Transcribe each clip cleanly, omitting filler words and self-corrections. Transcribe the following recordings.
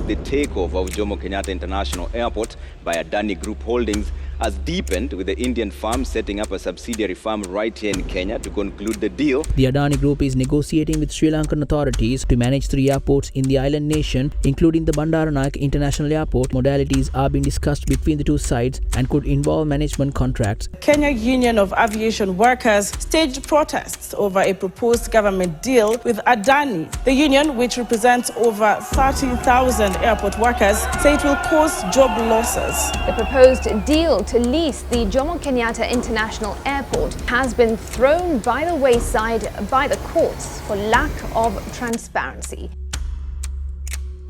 the takeover of Jomo Kenyatta International Airport by Adani Group Holdings has deepened, with the Indian firm setting up a subsidiary firm right here in Kenya to conclude the deal. The Adani Group is negotiating with Sri Lankan authorities to manage 3 airports in the island nation, including the Bandaranaike International Airport. Modalities are being discussed between the two sides and could involve management contracts. Kenya Union of Aviation Workers staged protests over a proposed government deal with Adani. The union, which represents over 30,000 airport workers, say it will cause job losses. The proposed deal to lease the Jomo Kenyatta International Airport has been thrown by the wayside by the courts for lack of transparency.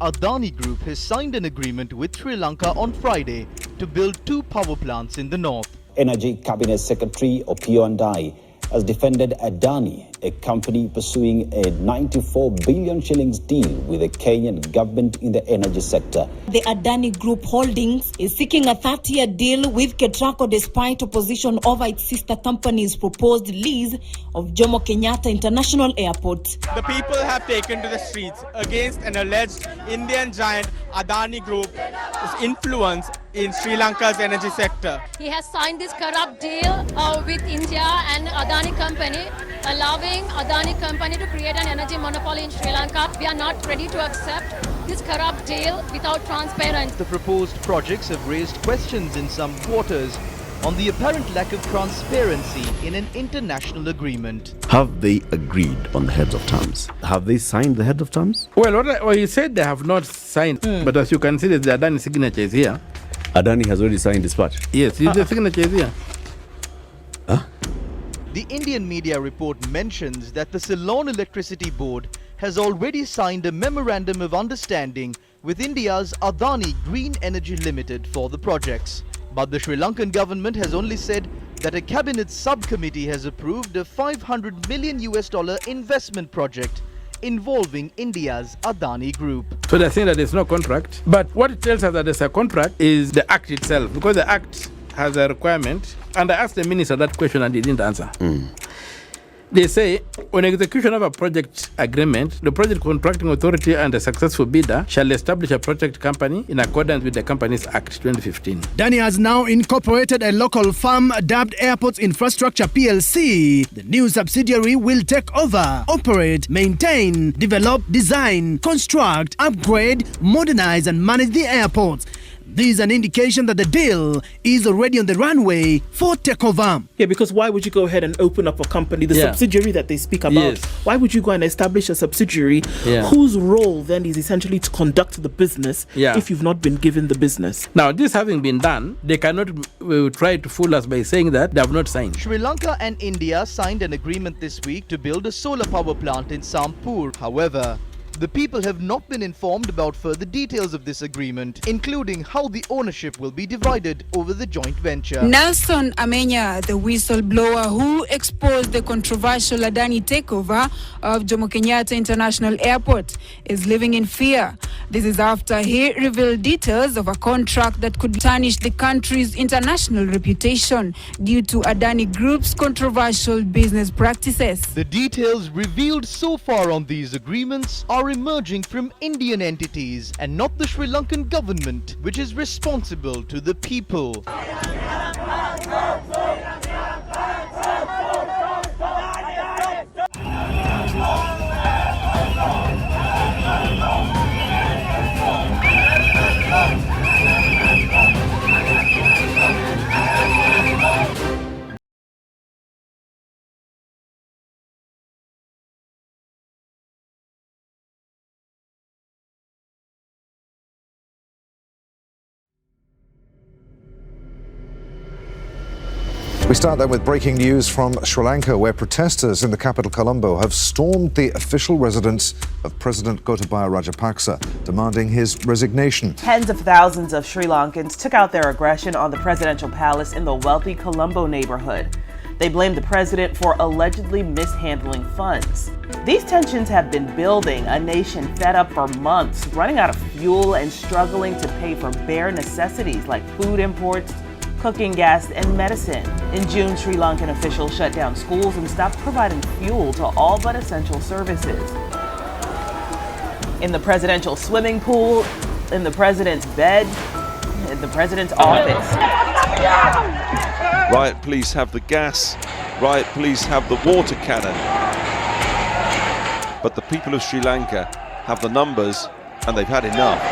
Adani Group has signed an agreement with Sri Lanka on Friday to build 2 power plants in the north. Energy Cabinet Secretary Opiyo Ndai has defended Adani, a company pursuing a 94 billion shillings deal with the Kenyan government in the energy sector. The Adani Group Holdings is seeking a 30-year deal with KETRACO despite opposition over its sister company's proposed lease of Jomo Kenyatta International Airport. The people have taken to the streets against an alleged Indian giant Adani Group's influence in Sri Lanka's energy sector. He has signed this corrupt deal with India and Adani Company, allowing Adani Company to create an energy monopoly in Sri Lanka. We are not ready to accept this corrupt deal without transparency. The proposed projects have raised questions in some quarters on the apparent lack of transparency in an international agreement. Have they agreed on the heads of terms? Have they signed the heads of terms? Well, what you said they have not signed, but as you can see, the Adani signature is here. Adani has already signed this part? Yes, the signature is here. Huh? The Indian media report mentions that the Ceylon Electricity Board has already signed a memorandum of understanding with India's Adani Green Energy Limited for the projects. But the Sri Lankan government has only said that a cabinet subcommittee has approved a $500 million investment project involving India's Adani Group. So they're saying that there's no contract, but what it tells us that there's a contract is the act itself, because the act has a requirement, and I asked the minister that question and he didn't answer. They say, on execution of a project agreement, the project contracting authority and the successful bidder shall establish a project company in accordance with the Companies Act 2015. Adani has now incorporated a local firm dubbed Airports Infrastructure PLC. The new subsidiary will take over, operate, maintain, develop, design, construct, upgrade, modernize and manage the airports. This is an indication that the deal is already on the runway for takeover. Yeah, because why would you go ahead and open up a company, the subsidiary that they speak about? Yes. Why would you go and establish a subsidiary whose role then is essentially to conduct the business if you've not been given the business? Now, this having been done, they cannot try to fool us by saying that they have not signed. Sri Lanka and India signed an agreement this week to build a solar power plant in Sampur. However, the people have not been informed about further details of this agreement, including how the ownership will be divided over the joint venture. Nelson Amenya, the whistleblower who exposed the controversial Adani takeover of Jomo Kenyatta International Airport, is living in fear. This is after he revealed details of a contract that could tarnish the country's international reputation due to Adani Group's controversial business practices. The details revealed so far on these agreements are emerging from Indian entities and not the Sri Lankan government, which is responsible to the people. We start then with breaking news from Sri Lanka, where protesters in the capital Colombo have stormed the official residence of President Gotabaya Rajapaksa, demanding his resignation. Tens of thousands of Sri Lankans took out their aggression on the presidential palace in the wealthy Colombo neighborhood. They blamed the president for allegedly mishandling funds. These tensions have been building, a nation fed up for months, running out of fuel and struggling to pay for bare necessities like food imports, cooking gas, and medicine. In June, Sri Lankan officials shut down schools and stopped providing fuel to all but essential services. In the presidential swimming pool, in the president's bed, in the president's office. Riot police have the gas, riot police have the water cannon. But the people of Sri Lanka have the numbers, and they've had enough.